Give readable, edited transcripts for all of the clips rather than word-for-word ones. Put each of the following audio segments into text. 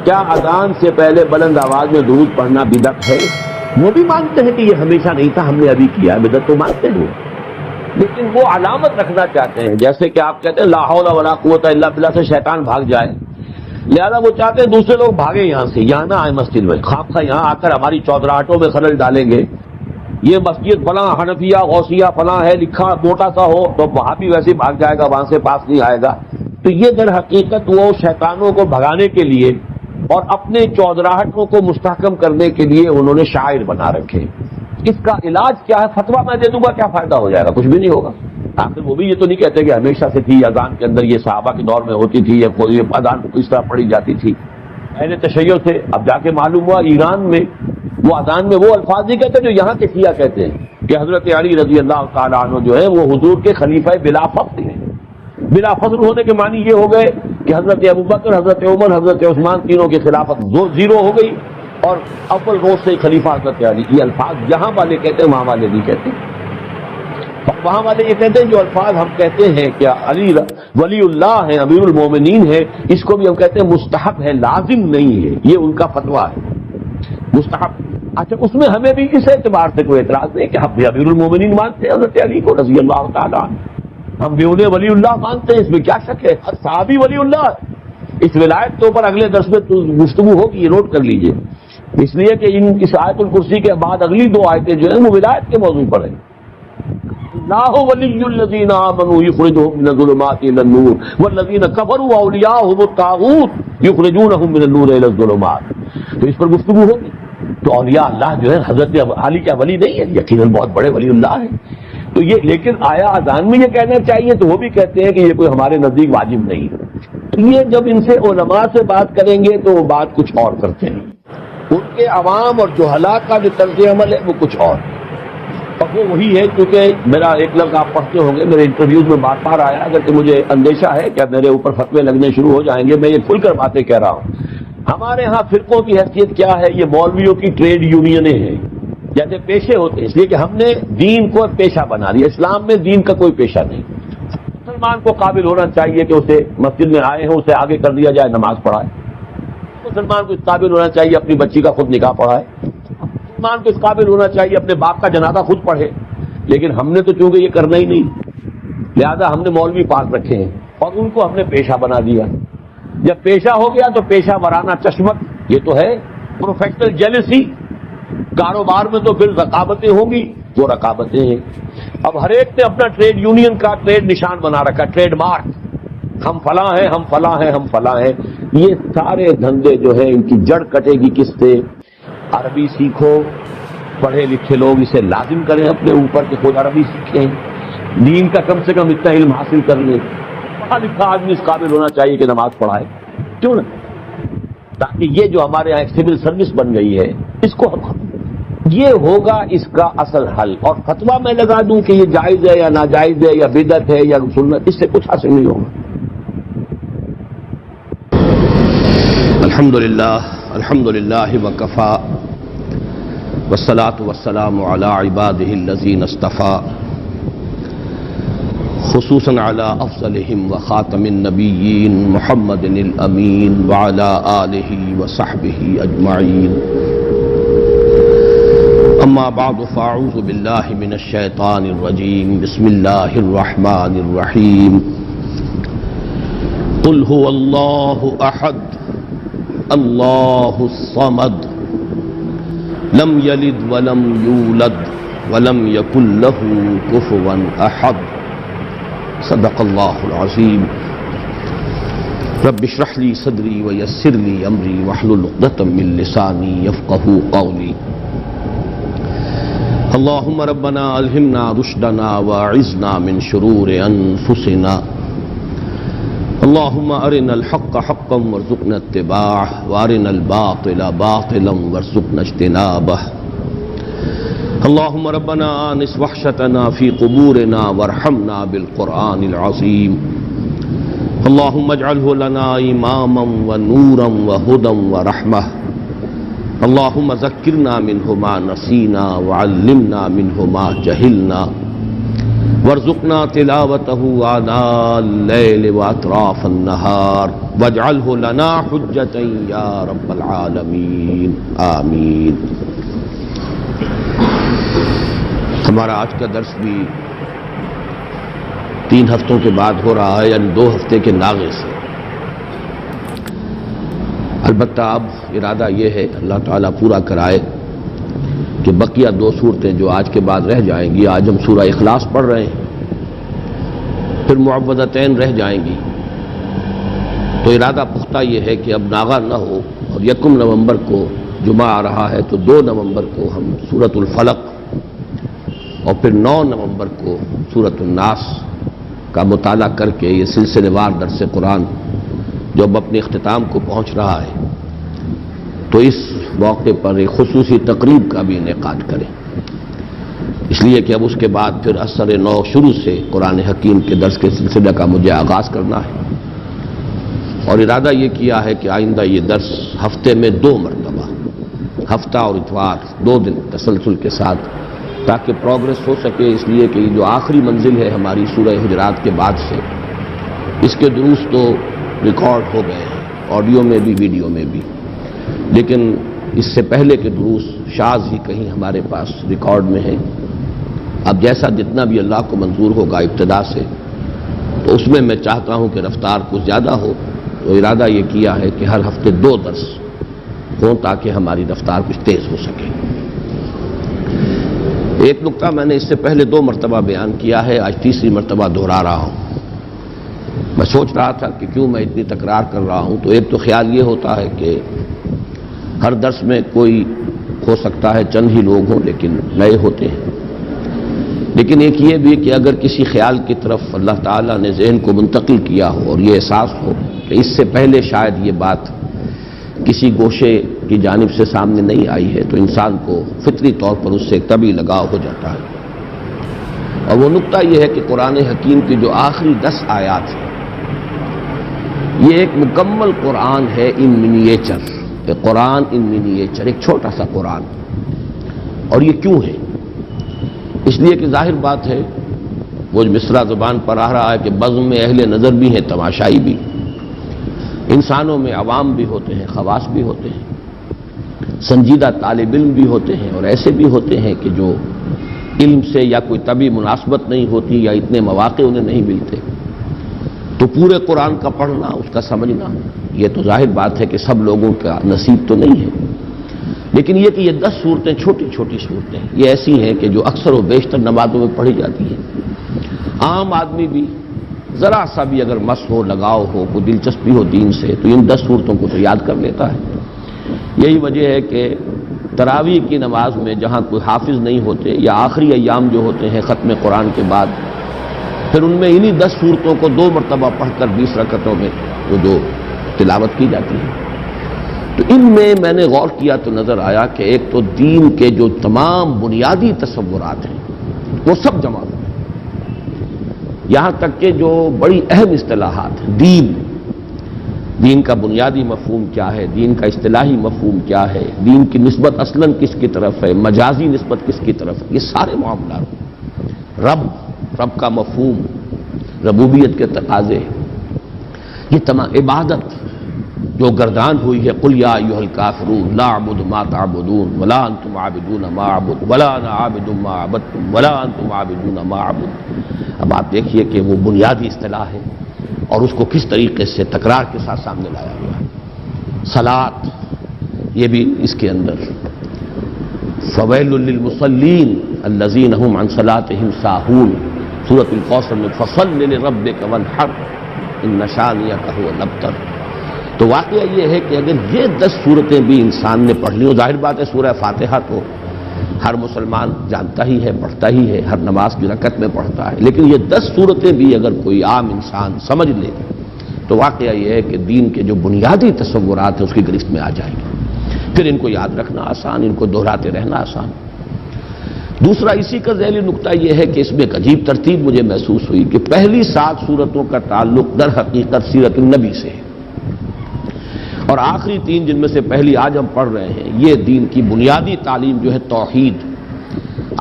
کیا اذان سے پہلے بلند آواز میں درود پڑھنا بدعت ہے؟ وہ بھی مانتے ہیں کہ یہ ہمیشہ نہیں تھا، ہم نے ابھی کیا ہے، بدعت تو مانتے ہیں، لیکن وہ علامت رکھنا چاہتے ہیں، جیسے کہ آپ کہتے ہیں لا حول ولا قوت الا باللہ سے شیطان بھاگ جائے، لہذا وہ چاہتے ہیں دوسرے لوگ بھاگیں یہاں سے، یہاں نہ آئے مسجد میں، خواہ یہاں آ کر ہماری چودراہٹوں میں خلل ڈالیں گے، یہ مسجد فلاں حنفیہ غوثیہ فلاں ہے لکھا موٹا سا ہو تو وہاں بھی ویسے بھاگ جائے گا، وہاں سے پاس نہیں آئے گا۔ تو یہ در حقیقت وہ شیطانوں کو بھگانے کے لیے اور اپنے چودراہٹوں کو مستحکم کرنے کے لیے انہوں نے شاعر بنا رکھے۔ اس کا علاج کیا ہے؟ فتویٰ میں دے دوں گا، کیا فائدہ ہو جائے گا؟ کچھ بھی نہیں ہوگا۔ آخر وہ بھی یہ تو نہیں کہتے کہ ہمیشہ سے تھی اذان کے اندر، یہ صحابہ کے دور میں ہوتی تھی، یہ اذان کس طرح پڑھی جاتی تھی، اہل تشیع سے۔ اب جا کے معلوم ہوا ایران میں وہ اذان میں وہ الفاظ نہیں کہتے جو یہاں کے شیعہ کہتے ہیں کہ حضرت علی رضی اللہ تعالیٰ عنہ جو ہے وہ حضور کے خلیفہ بلا فخر ہیں۔ بلا فخر ہونے کے معنی یہ ہو گئے کہ حضرت ابوبکر، حضرت عمر، حضرت عثمان تینوں کی خلافت زیرو ہو گئی اور اول روز سے خلیفہ حضرت علی۔ یہ الفاظ یہاں والے کہتے ہیں، وہاں والے نہیں کہتے۔ وہاں والے یہ کہتے ہیں جو الفاظ ہم کہتے ہیں کہ علی ولی اللہ ہے، امیر المومنین ہے، اس کو بھی ہم کہتے ہیں مستحب ہے، لازم نہیں ہے، یہ ان کا فتویٰ ہے مستحب۔ اچھا، اس میں ہمیں بھی اس اعتبار سے کوئی اعتراض نہیں کہ ہم بھی امیر المومنین مانتے ہیں حضرت علی کو رضی اللہ تعالیٰ عنہ، ہم بھی انہیں ولی اللہ مانتے ہیں، اس میں کیا شک ہے؟ ہر صحابی ولی اللہ۔ اس ولایت کے اوپر اگلے درس میں گفتگو ہوگی، یہ نوٹ کر لیجئے، اس لیے کہ اس آیت الکرسی کے بعد اگلی دو آیتیں جو ہیں وہ ولایت کے موضوع پر ہیں۔ اللہ ولی الذین آمنوا یخرجهم من الظلمات الى النور والذین کفروا اولیاءهم الطاغوت یخرجونهم من النور الى الظلمات۔ تو اس پر گفتگو ہوگی۔ تو اولیاء اللہ جو ہے حضرت علی کیا ولی نہیں ہے؟ یقیناً بہت بڑے ولی اللہ ہیں۔ تو یہ لیکن آیا اذان میں یہ کہنا چاہیے تو وہ بھی کہتے ہیں کہ یہ کوئی ہمارے نزدیک واجب نہیں ہے۔ تو یہ جب ان سے علماء سے بات کریں گے تو وہ بات کچھ اور کرتے ہیں، ان کے عوام اور جہلاء کا جو طرز عمل ہے وہ کچھ اور، اور وہ وہی ہے۔ کیونکہ میرا ایک لفظ آپ پڑھتے ہوں گے، میرے انٹرویوز میں بار بار آیا، اگر کہ مجھے اندیشہ ہے کہ میرے اوپر فتوے لگنے شروع ہو جائیں گے، میں یہ کھل کر باتیں کہہ رہا ہوں۔ ہمارے ہاں فرقوں کی حیثیت کیا ہے؟ یہ مولویوں کی ٹریڈ یونینیں ہیں، جیسے پیشے ہوتے ہیں، اس لیے کہ ہم نے دین کو پیشہ بنا لیا۔ اسلام میں دین کا کوئی پیشہ نہیں۔ مسلمان کو قابل ہونا چاہیے کہ اسے مسجد میں آئے ہیں اسے آگے کر دیا جائے، نماز پڑھائے۔ مسلمان کو اس قابل ہونا چاہیے اپنی بچی کا خود نکاح پڑھائے۔ مسلمان کو اس قابل ہونا چاہیے اپنے باپ کا جنازہ خود پڑھے، لیکن ہم نے تو چونکہ یہ کرنا ہی نہیں، لہذا ہم نے مولوی پاک رکھے ہیں اور ان کو ہم نے پیشہ بنا دیا۔ جب پیشہ ہو گیا تو پیشہ ورانہ چشمت، یہ تو ہے پروفیشنل جیلسی۔ کاروبار میں تو پھر رقابتیں ہوں گی، وہ رقابتیں ہیں۔ اب ہر ایک نے اپنا ٹریڈ یونین کا ٹریڈ نشان بنا رکھا، ٹریڈ مارک، ہم فلاں ہیں، ہم فلاں ہیں، ہم فلاں ہیں۔ یہ سارے دھندے جو ہیں ان کی جڑ کٹے گی کس سے؟ عربی سیکھو، پڑھے لکھے لوگ اسے لازم کریں اپنے اوپر کہ خود عربی سیکھیں، دین کا کم سے کم اتنا علم حاصل کر لیں۔ پڑھا لکھا آدمی اس قابل ہونا چاہیے کہ نماز پڑھائے، کیوں نہ؟ تاکہ یہ جو ہمارے یہاں ایک سول سروس بن گئی ہے اس کو یہ ہوگا اس کا اصل حل۔ اور فتویٰ میں لگا دوں کہ یہ جائز ہے یا ناجائز ہے یا بدعت ہے یا سنت، اس سے کچھ حاصل نہیں ہوگا۔ الحمدللہ وکفا والصلاة والسلام علی عباده الذین اصطفى خصوصاً علی افضلهم وخاتم النبیین محمد الامین وعلی آلہ وصحبہ اجمعین، اما بعد فاعوذ باللہ من الشیطان الرجیم، بسم اللہ الرحمن الرحیم، قل هو اللہ احد اللہ الصمد لم یلد ولم یولد ولم یکن له کفوا احد، صدق اللہ العظیم۔ رب اشرح لی صدری ویسر لی امری واحلل عقدۃ من لسانی یفقہوا قولی۔ اللہم ربنا الہمنا رشدنا واعذنا من شرور انفسنا، اللہم ارنا الحق حقا وارزقنا اتباعہ وارنا الباطل باطلا وارزقنا اجتنابہ۔ اللہم ربنا آنس وحشتنا فی قبورنا وارحمنا بالقرآن العظیم، اللہم اجعلہ لنا اماما ونورا وہدا ورحمہ، اللہم ذکرنا منہ ما نسینا وعلمنا منہ ما جہلنا، وارزقنا تلاوته آناء الليل وأطراف النهار واجعله لنا حجة يا رب العالمین آمین۔ ہمارا آج کا درس بھی 3 ہفتوں کے بعد ہو رہا ہے، یعنی 2 ہفتے کے ناغے سے۔ البتہ اب ارادہ یہ ہے اللہ تعالیٰ پورا کرائے کہ بقیہ 2 صورتیں جو آج کے بعد رہ جائیں گی، آج ہم سورہ اخلاص پڑھ رہے ہیں، پھر معوذتین رہ جائیں گی، تو ارادہ پختہ یہ ہے کہ اب ناغہ نہ ہو، اور 1 نومبر کو جمعہ آ رہا ہے تو 2 نومبر کو ہم سورۃ الفلق اور پھر 9 نومبر کو سورۃ الناس کا مطالعہ کر کے یہ سلسلے وار درس قرآن جو اب اپنے اختتام کو پہنچ رہا ہے، تو اس موقع پر ایک خصوصی تقریب کا بھی انعقاد کریں، اس لیے کہ اب اس کے بعد پھر اثر نو شروع سے قرآن حکیم کے درس کے سلسلے کا مجھے آغاز کرنا ہے، اور ارادہ یہ کیا ہے کہ آئندہ یہ درس ہفتے میں 2 مرتبہ، ہفتہ اور اتوار 2 دن تسلسل کے ساتھ، تاکہ پروگرس ہو سکے، اس لیے کہ یہ جو آخری منزل ہے ہماری سورہ حجرات کے بعد سے، اس کے دروس تو ریکارڈ ہو گئے ہیں، آڈیو میں بھی ویڈیو میں بھی، لیکن اس سے پہلے کے دروس شاذ ہی کہیں ہمارے پاس ریکارڈ میں ہیں۔ اب جیسا جتنا بھی اللہ کو منظور ہوگا ابتدا سے، تو اس میں چاہتا ہوں کہ رفتار کچھ زیادہ ہو، تو ارادہ یہ کیا ہے کہ ہر ہفتے 2 درس ہوں تاکہ ہماری رفتار کچھ تیز ہو سکے۔ ایک نقطہ میں نے اس سے پہلے 2 مرتبہ بیان کیا ہے، آج تیسری مرتبہ دہرا رہا ہوں۔ میں سوچ رہا تھا کہ کیوں میں اتنی تکرار کر رہا ہوں، تو ایک تو خیال یہ ہوتا ہے کہ ہر درس میں کوئی ہو سکتا ہے چند ہی لوگ ہوں لیکن نئے ہوتے ہیں، لیکن ایک یہ بھی کہ اگر کسی خیال کی طرف اللہ تعالیٰ نے ذہن کو منتقل کیا ہو اور یہ احساس ہو کہ اس سے پہلے شاید یہ بات کسی گوشے کی جانب سے سامنے نہیں آئی ہے، تو انسان کو فطری طور پر اس سے ایک طبعی لگاؤ ہو جاتا ہے، اور وہ نقطہ یہ ہے کہ قرآن حکیم کی جو آخری 10 آیات ہیں، یہ ایک مکمل قرآن ہے ان منیچر، قرآن ان منیچر، ایک چھوٹا سا قرآن۔ اور یہ کیوں ہے؟ اس لیے کہ ظاہر بات ہے، وہ مصرع زبان پر آ رہا ہے کہ بزم میں اہل نظر بھی ہیں، تماشائی بھی، انسانوں میں عوام بھی ہوتے ہیں، خواص بھی ہوتے ہیں، سنجیدہ طالب علم بھی ہوتے ہیں، اور ایسے بھی ہوتے ہیں کہ جو علم سے یا کوئی طبی مناسبت نہیں ہوتی یا اتنے مواقع انہیں نہیں ملتے، تو پورے قرآن کا پڑھنا، اس کا سمجھنا، یہ تو ظاہر بات ہے کہ سب لوگوں کا نصیب تو نہیں ہے، لیکن یہ کہ یہ 10 صورتیں چھوٹی چھوٹی صورتیں یہ ایسی ہیں کہ جو اکثر و بیشتر نمازوں میں پڑھی جاتی ہیں، عام آدمی بھی ذرا سا بھی اگر مس ہو، لگاؤ ہو، کوئی دلچسپی ہو دین سے، تو ان 10 صورتوں کو تو یاد کر لیتا ہے۔ یہی وجہ ہے کہ تراویح کی نماز میں جہاں کوئی حافظ نہیں ہوتے، یا آخری ایام جو ہوتے ہیں ختم قرآن کے بعد، پھر ان میں انہی 10 صورتوں کو 2 مرتبہ پڑھ کر 20 رکعتوں میں وہ جو تلاوت کی جاتی ہے۔ تو ان میں نے غور کیا تو نظر آیا کہ ایک تو دین کے جو تمام بنیادی تصورات ہیں وہ سب جمع ہوئے، یہاں تک کہ جو بڑی اہم اصطلاحات ہیں، دین کا بنیادی مفہوم کیا ہے، دین کا اصطلاحی مفہوم کیا ہے، دین کی نسبت اصلاً کس کی طرف ہے، مجازی نسبت کس کی طرف ہے، یہ سارے معاملات، رب کا مفہوم، ربوبیت کے تقاضے، یہ تمام عبادت جو گردان ہوئی ہے، قل یا ایھا الکافرون لا اعبد ما تعبدون ولا انتم عابدون ما اعبد ولا انا عابد ما عبدتم ولا انتم عابدون ما اعبد۔ اب آپ دیکھیے کہ وہ بنیادی اصطلاح ہے اور اس کو کس طریقے سے تکرار کے ساتھ سامنے لایا گیا ہے۔ صلاۃ، یہ بھی اس کے اندر، فویل للمصلین الذین هم عن صلاتهم ساہون، سورۃ الکوثر میں فصل لربک وانحر ان شانئک هو الابتر۔ تو واقعہ یہ ہے کہ اگر یہ 10 صورتیں بھی انسان نے پڑھ لی ہو، ظاہر بات ہے سورہ فاتحہ تو ہر مسلمان جانتا ہی ہے، پڑھتا ہی ہے، ہر نماز کی رکعت میں پڑھتا ہے، لیکن یہ 10 صورتیں بھی اگر کوئی عام انسان سمجھ لے تو واقعہ یہ ہے کہ دین کے جو بنیادی تصورات ہیں اس کی گرفت میں آ جائے گی، پھر ان کو یاد رکھنا آسان، ان کو دہراتے رہنا آسان۔ دوسرا اسی کا ذیلی نقطہ یہ ہے کہ اس میں ایک عجیب ترتیب مجھے محسوس ہوئی کہ پہلی 7 صورتوں کا تعلق در حقیقت سیرت النبی سے ہے، اور آخری 3 جن میں سے پہلی آج ہم پڑھ رہے ہیں، یہ دین کی بنیادی تعلیم جو ہے توحید،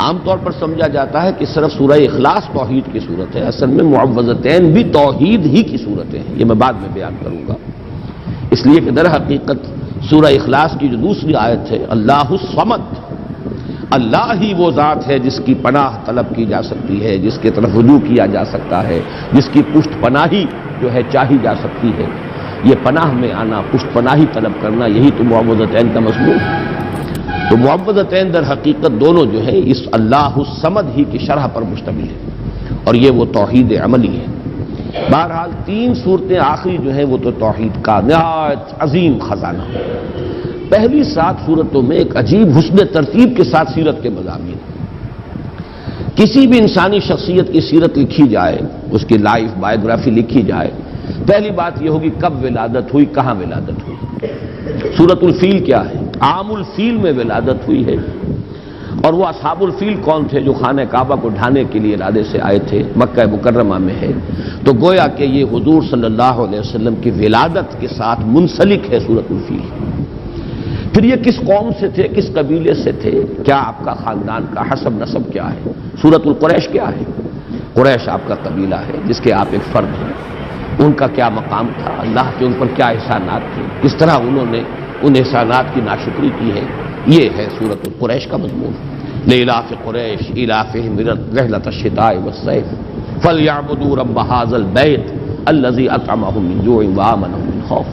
عام طور پر سمجھا جاتا ہے کہ صرف سورہ اخلاص توحید کی صورت ہے، اصل میں معوذتین بھی توحید ہی کی صورتیں ہیں، یہ میں بعد میں بیان کروں گا، اس لیے کہ در حقیقت سورہ اخلاص کی جو دوسری آیت ہے اللہ الصمد، اللہ ہی وہ ذات ہے جس کی پناہ طلب کی جا سکتی ہے، جس کی طرف رجوع کیا جا سکتا ہے، جس کی پشت پناہی جو ہے چاہی جا سکتی ہے، یہ پناہ میں آنا، پشت پناہی طلب کرنا، یہی تو معوذتین کا مضمون ہے۔ تو معوذتین در حقیقت دونوں جو ہے اس اللہ الصمد ہی کی شرح پر مشتمل ہے، اور یہ وہ توحید عملی ہے۔ بہرحال تین صورتیں آخری جو ہیں وہ تو توحید کا نہایت عظیم خزانہ، پہلی 7 صورتوں میں ایک عجیب حسن ترتیب کے ساتھ سیرت کے مضامین۔ کسی بھی انسانی شخصیت کی سیرت لکھی جائے، اس کی لائف بایوگرافی لکھی جائے، پہلی بات یہ ہوگی کب ولادت ہوئی، کہاں ولادت ہوئی۔ سورۃ الفیل کیا ہے؟ عام الفیل میں ولادت ہوئی ہے، اور وہ اصحاب الفیل کون تھے جو خانہ کعبہ کو ڈھانے کے لیے ارادے سے آئے تھے، مکہ مکرمہ میں ہے، تو گویا کہ یہ حضور صلی اللہ علیہ وسلم کی ولادت کے ساتھ منسلک ہے سورۃ الفیل۔ پھر یہ کس قوم سے تھے، کس قبیلے سے تھے، کیا آپ کا خاندان کا حسب نسب کیا ہے۔ سورۃ القریش کیا ہے؟ قریش آپ کا قبیلہ ہے جس کے آپ ایک فرد ہیں، ان کا کیا مقام تھا، اللہ کے ان پر کیا احسانات تھے، کس طرح انہوں نے ان احسانات کی ناشکری کی ہے، یہ ہے سورۃ القریش کا مضمون۔ لإلاف قریش إلافهم رحلة الشتاء والصيف فليعبدوا رب هذا البيت الذي أطعمهم من جوع وآمنهم من خوف۔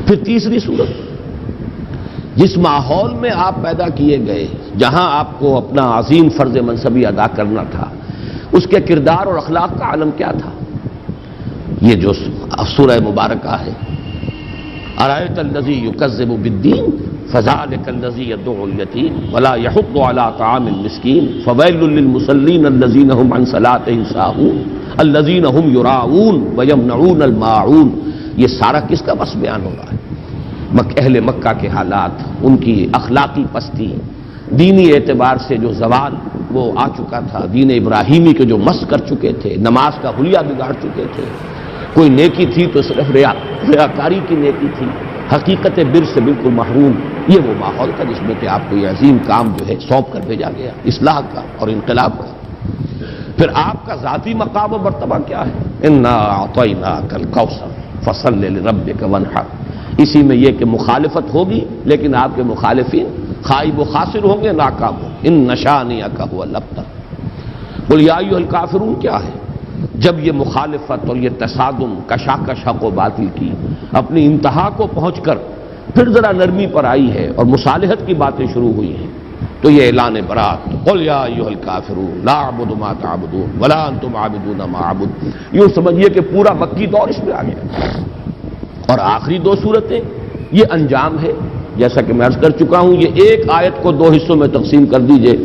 پھر تیسری صورت، جس ماحول میں آپ پیدا کیے گئے، جہاں آپ کو اپنا عظیم فرض منصبی ادا کرنا تھا، اس کے کردار اور اخلاق کا عالم کیا تھا، یہ جو سورہ مبارکہ ہے۔ أرأيت الذي يكذب بالدين فذلك الذي يدعو اليتيم ولا يحض على طعام المسكين فويل للمصلين الذين هم عن صلاتهم ساهون الذين هم يراءون ويمنعون الماعون۔ یہ سارا کس کا بس بیان ہو رہا ہے؟ اہل مکہ کے حالات، ان کی اخلاقی پستی، دینی اعتبار سے جو زوال وہ آ چکا تھا، دین ابراہیمی کے جو مس کر چکے تھے، نماز کا حلیہ بگاڑ چکے تھے، کوئی نیکی تھی تو صرف ریاکاری کی نیکی تھی، حقیقت بر سے بالکل محروم، یہ وہ ماحول تھا جس میں کہ آپ کو یہ عظیم کام جو ہے سونپ کر بھیجا گیا، اصلاح کا اور انقلاب کا۔ پھر آپ کا ذاتی مقام و مرتبہ کیا ہے؟ انا اعطیناک الکوثر فصل لربک وانحر۔ اسی میں یہ کہ مخالفت ہوگی، لیکن آپ کے مخالفین خائب و خاسر ہوں گے، ناکام ہوں گے۔ ان نشانیک هو الابتر۔ قل یا ایھا الکافرون کیا ہے؟ جب یہ مخالفت اور یہ تصادم کشاکش حق و باطل کی اپنی انتہا کو پہنچ کر پھر ذرا نرمی پر آئی ہے اور مصالحت کی باتیں شروع ہوئی ہیں، تو یہ اعلان برات، قل یا ایھا الکافرون لا اعبد ما تعبدون ولا انتم عابدون ما اعبد، یوں سمجھیے کہ پورا مکی دور اس میں آ گیا۔ اور آخری 2 صورتیں یہ انجام ہے، جیسا کہ میں عرض کر چکا ہوں، یہ ایک آیت کو 2 حصوں میں تقسیم کر دیجئے،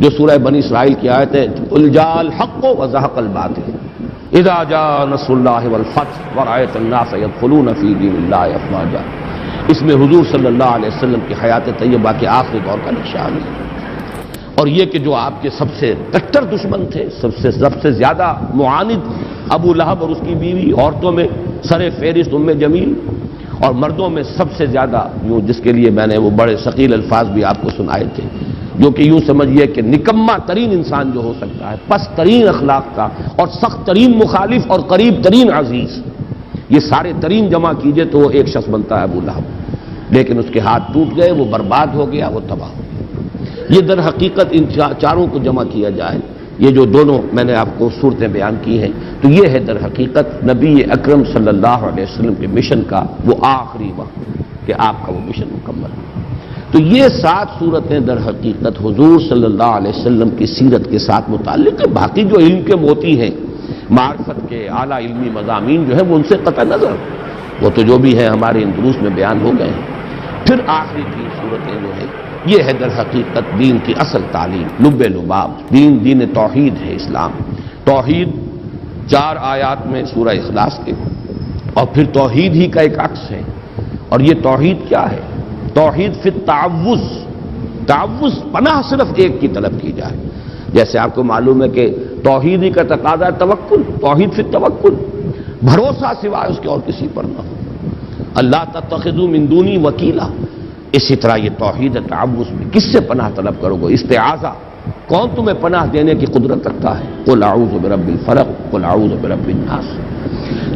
جو سورہ بنی اسرائیل کی آیت ہے، قل جاء الحق وزهق الباطل اذا جاء نصر اللہ والفتح ورأیت الناس يدخلون فی دین اللہ افواجا۔ اس میں حضور صلی اللہ علیہ وسلم کی حیات طیبہ کے آخری دور کا نشان ہے، اور یہ کہ جو آپ کے سب سے کٹر دشمن تھے، سب سے زیادہ معاند ابو لہب اور اس کی بیوی، عورتوں میں سر فہرست ام جمیل، اور مردوں میں سب سے زیادہ یوں جس کے لیے میں نے وہ بڑے ثقیل الفاظ بھی آپ کو سنائے تھے، جو کہ یوں سمجھیے کہ نکما ترین انسان جو ہو سکتا ہے، پست ترین اخلاق کا اور سخت ترین مخالف اور قریب ترین عزیز، یہ سارے ترین جمع کیجئے تو وہ ایک شخص بنتا ہے ابو لہب، لیکن اس کے ہاتھ ٹوٹ گئے، وہ برباد ہو گیا، وہ تباہ ہو گیا۔ یہ در حقیقت ان چاروں کو جمع کیا جائے، یہ جو دونوں میں نے آپ کو صورتیں بیان کی ہیں، تو یہ ہے در حقیقت نبی اکرم صلی اللہ علیہ وسلم کے مشن کا وہ آخری وقت کہ آپ کا وہ مشن مکمل ہو۔ تو یہ 7 صورتیں در حقیقت حضور صلی اللہ علیہ وسلم کی سیرت کے ساتھ متعلق ہے۔ باقی جو علم کے موتی ہیں، معرفت کے اعلیٰ علمی مضامین جو ہیں وہ ان سے قطع نظر، وہ تو جو بھی ہے ہمارے ان دروس میں بیان ہو گئے ہیں۔ پھر آخری 3 صورتیں جو ہیں یہ ہے در حقیقت دین کی اصل تعلیم، لب لباب، دین توحید ہے اسلام۔ توحید 4 آیات میں سورہ اخلاص کے، اور پھر توحید ہی کا ایک عکس ہے، اور یہ توحید کیا ہے؟ توحید فی التعوذ، تعوذ پناہ صرف ایک کی طلب کی جائے، جیسے آپ کو معلوم ہے کہ توحید ہی کا تقاضا ہے توکل، توحید فی التوکل، بھروسہ سوائے اس کے اور کسی پر نہ ہو، اللہ تتخذوا من دونی وکیلا۔ اسی طرح یہ توحید تعوذ میں کس سے پناہ طلب کرو گے؟ استعاذہ، کون تمہیں پناہ دینے کی قدرت رکھتا ہے؟ قل اعوذ برب الفلق قل اعوذ برب الناس۔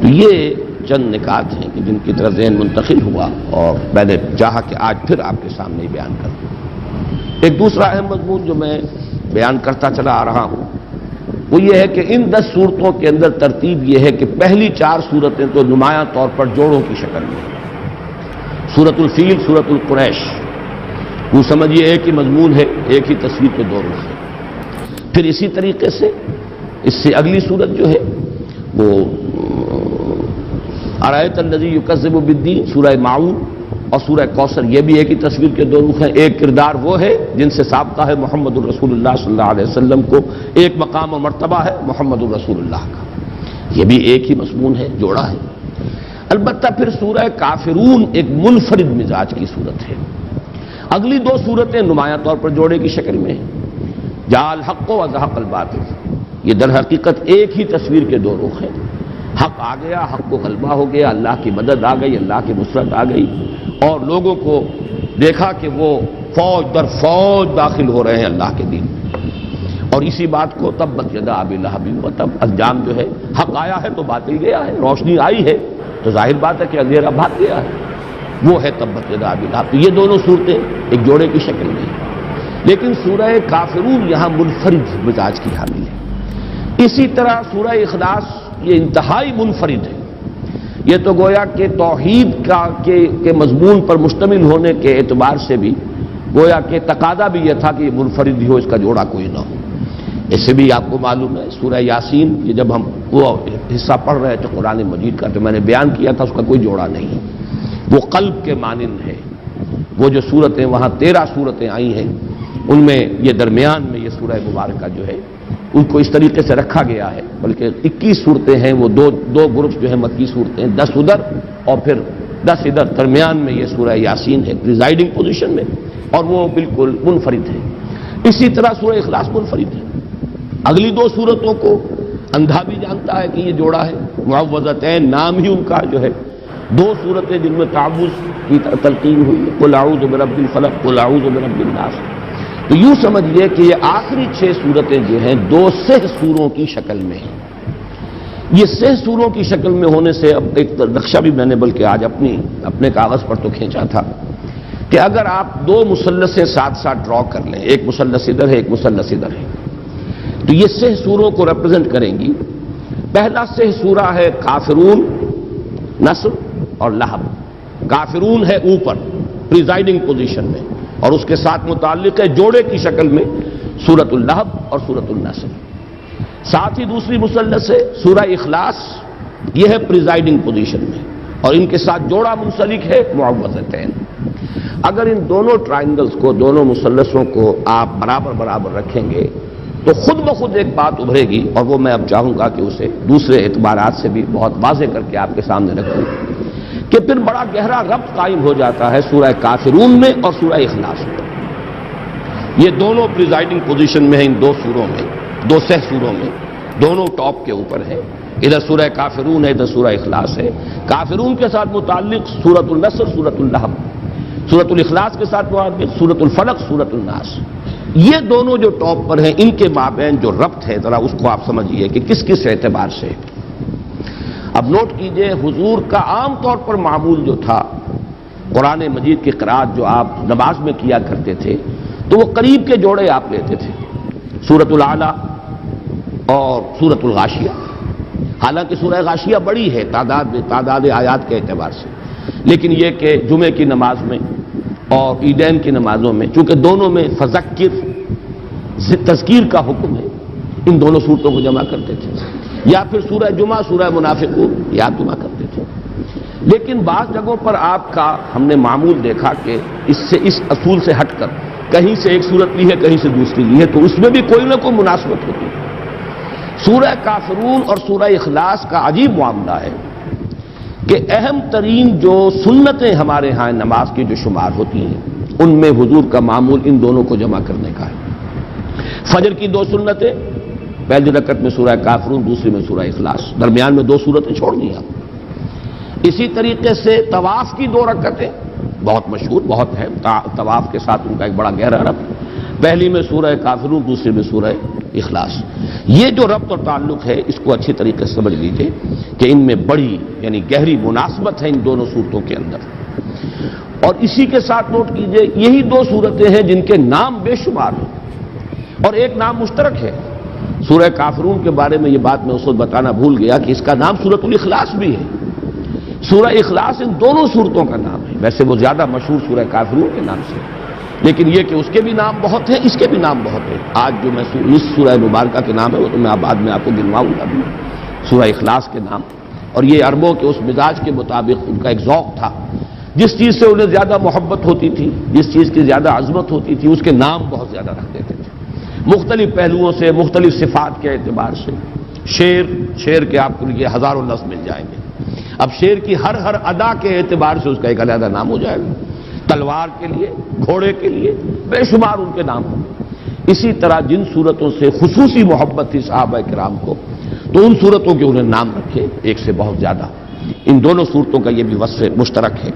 تو یہ چند نکات ہیں کہ جن کی طرح ذہن منتقل ہوا اور میں نے چاہا کہ آج پھر آپ کے سامنے بیان کروں۔ ایک دوسرا اہم مضمون جو میں بیان کرتا چلا آ رہا ہوں وہ یہ ہے کہ ان 10 صورتوں کے اندر ترتیب یہ ہے کہ پہلی 4 صورتیں تو نمایاں طور پر جوڑوں کی شکل میں، سورۃ الفیل، سورۃ القریش، وہ سمجھیے ایک ہی مضمون ہے، ایک ہی تصویر کے دو رخ ہیں۔ پھر اسی طریقے سے اس سے اگلی صورت جو ہے وہ ارایت الذی یکذب بالدین، سورہ معون اور سورہ کوثر، یہ بھی ایک ہی تصویر کے دو رخ ہیں۔ ایک کردار وہ ہے جن سے ثابتہ ہے محمد الرسول اللہ صلی اللہ علیہ وسلم کو، ایک مقام اور مرتبہ ہے محمد الرسول اللہ کا، یہ بھی ایک ہی مضمون ہے، جوڑا ہے۔ البتہ پھر سورہ کافرون ایک منفرد مزاج کی صورت ہے۔ اگلی 2 صورتیں نمایاں طور پر جوڑے کی شکل میں ہیں، جاء الحق و زهق الباطل، یہ در حقیقت ایک ہی تصویر کے دو رخ ہیں۔ حق آ گیا، حق کو غلبہ ہو گیا، اللہ کی مدد آ گئی، اللہ کی نصرت آ گئی، اور لوگوں کو دیکھا کہ وہ فوج در فوج داخل ہو رہے ہیں اللہ کے دین، اور اسی بات کو تبت یدا ابی لہب وتب، انجام جو ہے حق آیا ہے تو باطل گیا ہے، روشنی آئی ہے تو ظاہر بات ہے کہ اندھیرا بھاگ گیا ہے، وہ ہے تبت یدا ابی لہب۔ تو یہ دونوں صورتیں ایک جوڑے کی شکل میں ہیں، لیکن سورہ کافرون یہاں منفرد مزاج کی حامل ہے۔ اسی طرح سورہ اخلاص یہ انتہائی منفرد ہے، یہ تو گویا کہ توحید کے مضمون پر مشتمل ہونے کے اعتبار سے بھی گویا کہ تقاضا بھی یہ تھا کہ یہ منفرد ہی ہو، اس کا جوڑا کوئی نہ ہو۔ اسے بھی آپ کو معلوم ہے سورہ یاسین، یہ جب ہم وہ حصہ پڑھ رہے تھے قرآن مجید کا تو میں نے بیان کیا تھا اس کا کوئی جوڑا نہیں، وہ قلب کے مانند ہے۔ وہ جو صورتیں وہاں 13 صورتیں آئی ہیں ان میں یہ درمیان میں یہ سورہ مبارکہ جو ہے ان کو اس طریقے سے رکھا گیا ہے، بلکہ 21 صورتیں ہیں، وہ دو گروپ جو ہیں مکی صورتیں، 10 ادھر اور پھر 10 ادھر، درمیان میں یہ سورہ یاسین ہے پریزائڈنگ پوزیشن میں، اور وہ بالکل منفرد ہے۔ اسی طرح سورہ اخلاص منفرد ہے۔ اگلی 2 صورتوں کو اندھا بھی جانتا ہے کہ یہ جوڑا ہے، معوذتین نام ہی ان کا جو ہے، 2 صورتیں جن میں تعوذ کی تلقین ہوئی ہے، قل اعوذ برب الفلق قل اعوذ برب الناس۔ تو یوں سمجھیے کہ یہ آخری 6 صورتیں جو ہیں 2 سہ سوروں کی شکل میں ہیں۔ یہ سہ سوروں کی شکل میں ہونے سے اب ایک نقشہ بھی میں نے بلکہ آج اپنے کاغذ پر تو کھینچا تھا کہ اگر آپ 2 مثلثیں ساتھ ساتھ ڈرا کر لیں، ایک مثلث ادھر ہے ایک مثلث ادھر ہے، تو یہ سہ سوروں کو ریپرزینٹ کریں گی۔ پہلا سہ سورہ ہے کافرون، نصر اور لہب۔ کافرون ہے اوپر پریزائڈنگ پوزیشن میں، اور اس کے ساتھ متعلق ہے جوڑے کی شکل میں سورۃ اللہب اور سورۃ النصر۔ ساتھ ہی دوسری مثلث ہے سورہ اخلاص، یہ ہے پریزائڈنگ پوزیشن میں، اور ان کے ساتھ جوڑا منسلک ہے معوذتین۔ اگر ان دونوں ٹرائنگلز کو، دونوں مثلثوں کو آپ برابر برابر رکھیں گے تو خود بخود ایک بات ابھرے گی، اور وہ میں اب چاہوں گا کہ اسے دوسرے اعتبارات سے بھی بہت واضح کر کے آپ کے سامنے رکھوں، کہ پھر بڑا گہرا ربط قائم ہو جاتا ہے سورہ کافرون میں اور سورہ اخلاص میں۔ یہ دونوں پریزائڈنگ پوزیشن میں ہیں، ان 2 سوروں میں، 2 سہ سوروں میں، دونوں ٹاپ کے اوپر ہیں، ادھر سورہ کافرون ہے ادھر سورہ اخلاص ہے۔ کافرون کے ساتھ متعلق سورۃ النصر سورۃ اللہب، سورۃ الاخلاص کے ساتھ متعلق سورۃ الفلق سورۃ الناس۔ یہ دونوں جو ٹاپ پر ہیں ان کے مابین جو ربط ہے ذرا اس کو آپ سمجھیے کہ کس کس اعتبار سے۔ اب نوٹ کیجئے حضور کا عام طور پر معمول جو تھا قرآن مجید کی قرأت جو آپ نماز میں کیا کرتے تھے تو وہ قریب کے جوڑے آپ لیتے تھے، سورۃ الاعلی اور سورۃ الغاشیہ۔ حالانکہ سورہ غاشیہ بڑی ہے تعداد آیات کے اعتبار سے، لیکن یہ کہ جمعے کی نماز میں اور عیدین کی نمازوں میں چونکہ دونوں میں فذکر تذکیر کا حکم ہے، ان دونوں صورتوں کو جمع کرتے تھے، یا پھر سورہ جمعہ سورہ منافقون یاد جمع کرتے تھے۔ لیکن بعض جگہوں پر آپ کا ہم نے معمول دیکھا کہ اس اصول سے ہٹ کر کہیں سے ایک صورت لی ہے کہیں سے دوسری لی ہے، تو اس میں بھی کوئی نہ کوئی مناسبت ہوتی ہے۔ سورہ کافرون اور سورہ اخلاص کا عجیب معاملہ ہے کہ اہم ترین جو سنتیں ہمارے ہاں نماز کی جو شمار ہوتی ہیں ان میں حضور کا معمول ان دونوں کو جمع کرنے کا ہے۔ فجر کی 2 سنتیں، پہلی رکعت میں سورہ کافرون دوسری میں سورہ اخلاص، درمیان میں 2 سورتیں چھوڑنی ہیں۔ اسی طریقے سے طواف کی 2 رکعتیں بہت مشہور بہت ہے، طواف کے ساتھ ان کا ایک بڑا گہرا ربط، پہلی میں سورہ کافرون، دوسری میں سورہ اخلاص. یہ جو ربط اور تعلق ہے اس کو اچھی طریقے سے سمجھ لیجئے کہ ان میں بڑی یعنی گہری مناسبت ہے ان دونوں صورتوں کے اندر. اور اسی کے ساتھ نوٹ کیجئے یہی دو صورتیں ہیں جن کے نام بے شمار ہیں اور ایک نام مشترک ہے. سورہ کافرون کے بارے میں یہ بات میں اس وقت بتانا بھول گیا کہ اس کا نام سورۃ الاخلاص بھی ہے. سورہ اخلاص ان دونوں صورتوں کا نام ہے. ویسے وہ زیادہ مشہور سورہ کافرون کے نام سے، لیکن یہ کہ اس کے بھی نام بہت ہیں، اس کے بھی نام بہت ہیں. آج جو میں اس سورہ مبارکہ کے نام ہے وہ تو میں بعد میں آپ کو گنواؤں گا بھی. سورہ اخلاص کے نام، اور یہ عربوں کے اس مزاج کے مطابق ان کا ایک ذوق تھا. جس چیز سے انہیں زیادہ محبت ہوتی تھی، جس چیز کی زیادہ عظمت ہوتی تھی، اس کے نام بہت زیادہ رکھ دیتے تھے، مختلف پہلوؤں سے، مختلف صفات کے اعتبار سے. شیر کے آپ کو یہ ہزاروں لفظ مل جائیں گے. اب شیر کی ہر ادا کے اعتبار سے اس کا ایک علیحدہ نام ہو جائے گا. تلوار کے لیے، گھوڑے کے لیے بے شمار ان کے نام ہوں. اسی طرح جن صورتوں سے خصوصی محبت تھی صحابہ کرام کو، تو ان صورتوں کے انہیں نام رکھے ایک سے بہت زیادہ. ان دونوں صورتوں کا یہ بھی وصف مشترک ہے.